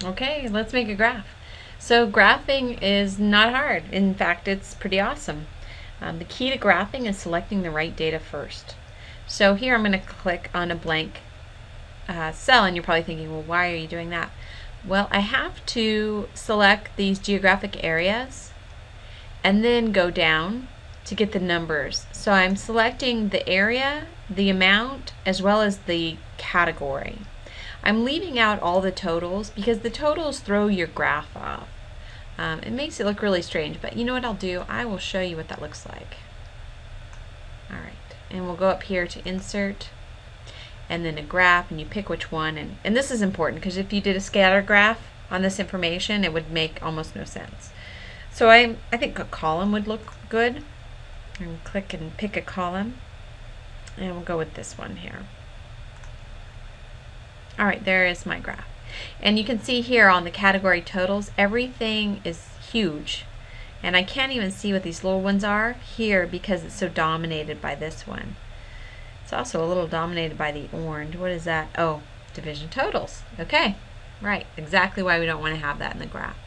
Okay, let's make a graph. So graphing is not hard. In fact, it's pretty awesome. The key to graphing is selecting the right data first. So here I'm going to click on a blank cell, and you're probably thinking, well, why are you doing that? Well, I have to select these geographic areas and then go down to get the numbers. So I'm selecting the area, the amount, as well as the category. I'm leaving out all the totals because the totals throw your graph off. It makes it look really strange, but you know what I'll do? I will show you what that looks like. All right, and we'll go up here to insert and then a graph, and you pick which one. And this is important because if you did a scatter graph on this information, it would make almost no sense. So I think a column would look good. And click and pick a column, and we'll go with this one here. All right, there is my graph. And you can see here on the category totals, everything is huge. And I can't even see what these little ones are here because it's so dominated by this one. It's also a little dominated by the orange. What is that? Oh, division totals. Okay, right, exactly why we don't want to have that in the graph.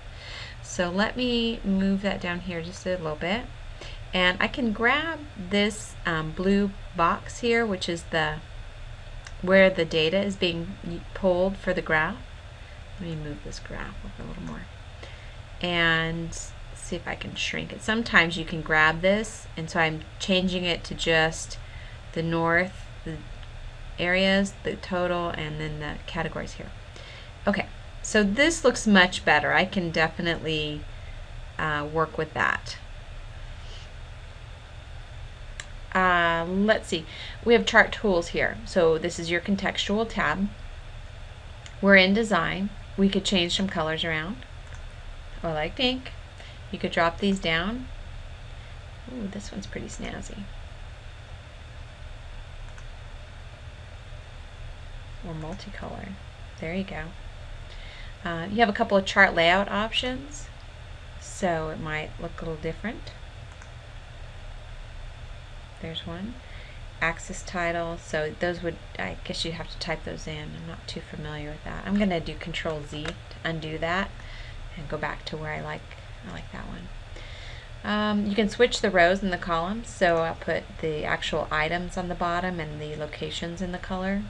So let me move that down here just a little bit. And I can grab this blue box here, which is where the data is being pulled for the graph. Let me move this graph up a little more and see if I can shrink it. Sometimes you can grab this, and so I'm changing it to just the north, the areas, the total, and then the categories here. Okay, so this looks much better. I can definitely work with that. Let's see, we have chart tools here. So this is your contextual tab. We're in design. We could change some colors around. Oh, I like pink. You could drop these down. Ooh, this one's pretty snazzy. Or multicolor. There you go. You have a couple of chart layout options, so it might look a little different. There's one. Axis title, so those would, I guess you'd have to type those in. I'm not too familiar with that. I'm going to do Control Z to undo that and go back to where I like that one. You can switch the rows and the columns, so I'll put the actual items on the bottom and the locations in the color.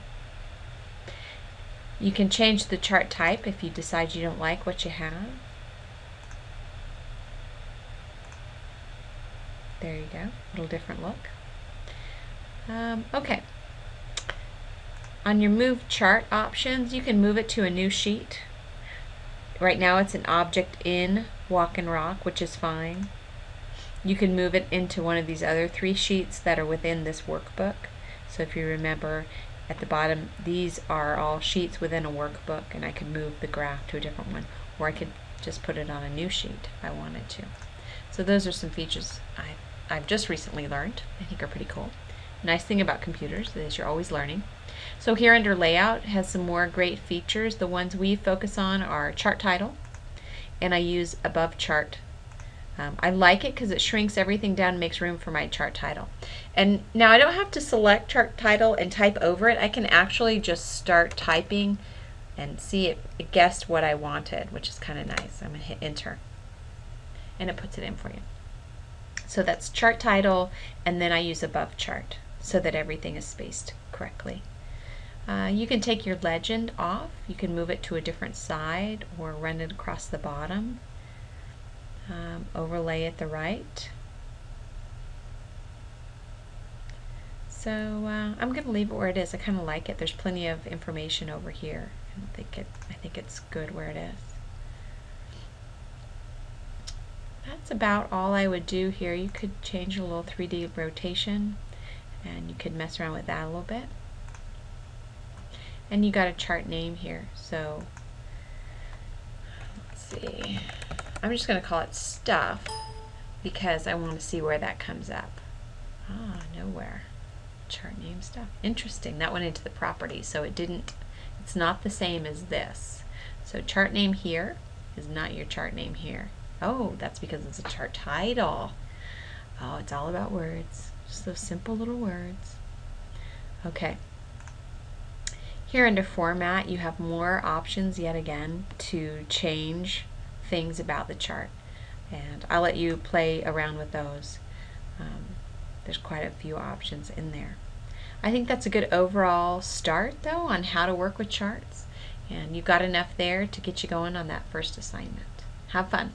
You can change the chart type if you decide you don't like what you have. There you go, a little different look. Okay. On your move chart options, you can move it to a new sheet. Right now it's an object in Walk and Rock, which is fine. You can move it into one of these other 3 sheets that are within this workbook. So if you remember at the bottom, these are all sheets within a workbook, and I could move the graph to a different one, or I could just put it on a new sheet if I wanted to. So those are some features I've just recently learned. I think are pretty cool. Nice thing about computers is you're always learning. So here under layout has some more great features. The ones we focus on are chart title, and I use above chart. I like it because it shrinks everything down and makes room for my chart title. And now I don't have to select chart title and type over it. I can actually just start typing and see it guessed what I wanted, which is kind of nice. I'm going to hit enter and it puts it in for you. So that's chart title, and then I use above chart so that everything is spaced correctly. You can take your legend off. You can move it to a different side or run it across the bottom. Overlay at the right. So I'm going to leave it where it is. I kind of like it. There's plenty of information over here. I think it's good where it is. That's about all I would do here. You could change a little 3D rotation, and you could mess around with that a little bit. And you got a chart name here. So let's see. I'm just going to call it stuff because I want to see where that comes up. Ah, nowhere. Chart name stuff. Interesting. That went into the properties, so it's not the same as this. So chart name here is not your chart name here. Oh, that's because it's a chart title. Oh, it's all about words. Just those simple little words. Okay. Here under Format, you have more options yet again to change things about the chart, and I'll let you play around with those. There's quite a few options in there. I think that's a good overall start though on how to work with charts, and you've got enough there to get you going on that first assignment. Have fun.